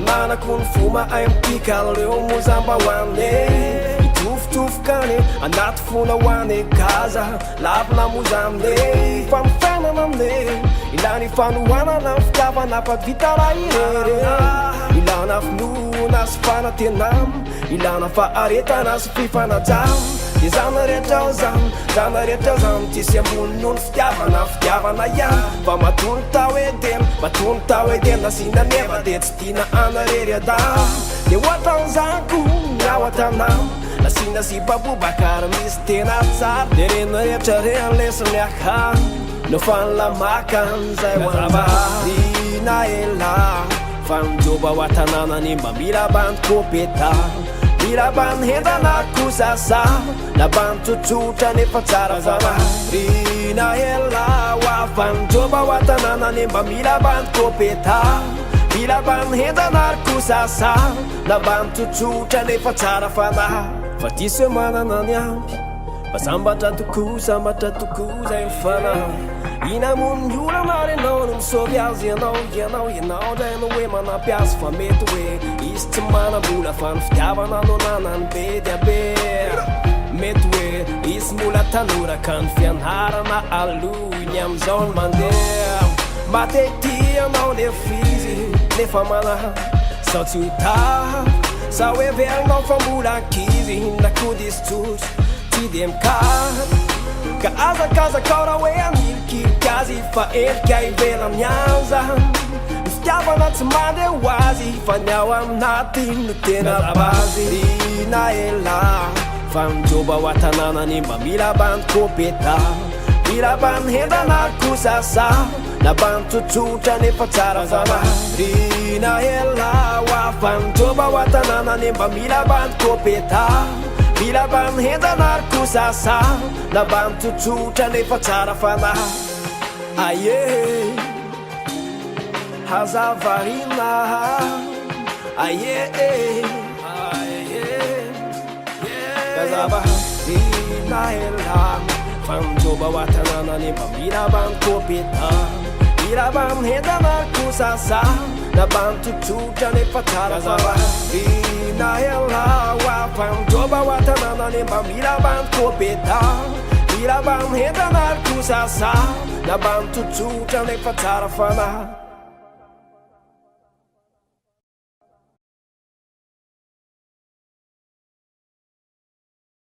manako ny foma aimpikalleo mozamba hoane itofotofokane anaty fona hoane kaza lavina mozamne fampifanana amne ilany fanohanana fitiavana pavita raha irery ilana finoana sy fanatenam ilana faaretana sy fifanajam de zana rehetra zany tisy ambony noho ny fitiavana ihany fa matony tao edena sina neva de tsy tina anarery adam de oatanzako miao atanam lasina sy babobakara misy tena tsara de rena rehetra reany lesiny akan no fanlamakan zay hoanvarina ela fanjoba ho atananany mba mila bandikopeta mila bany hendana kosasa na bany tsotsotra nefa tsara fanarina ela hoa fanjoba ho atananany mba mila bandikopeta mila bany hendana kosasa na bany tsotsotra nefa tsara fana fa diso manana ny ampy sambatra toko zay fana inamony olo marenao no misovy azy ianao dray no hoe manampiazy fa mety hoe izy tsy manambola fa ny fitiavana no nanany be dia be mety hoe izy mbola tanora ka ny fianarana aloiny amizao ny mandeha matety ianao nefa izy nefa manaha sao tsy hota sa hoe velinao fa mbola ankizy na kodisy tsotra tsy de mikary ka azakazakao raha hoe anilykilikazy fa elika ivelany anza ny fitiavana tsy mandeha ho azy fa ny ao aminaty no tena bazy rina ela fa mijoba ho atananany mba mila bandikopeta mila bany hendana kosasa na bany tsotsotra nefa tsara fanarina ela hoa fa mijoba ho atananany mba mila bandikopeta mila bany hendana kosasa na bany tsotsotra nefa tsara fana aye hazavarina aye hazavarina ela fanjoba ho atananany mba mila bandikopeta mila bany hendana kosasa na bany tsotsotra nefa tsara fanarina ela hoa fanjoba ho atananany mba mila bandikopeta mila bany hendana kosasa na bany tsotsotra nefa tsara fana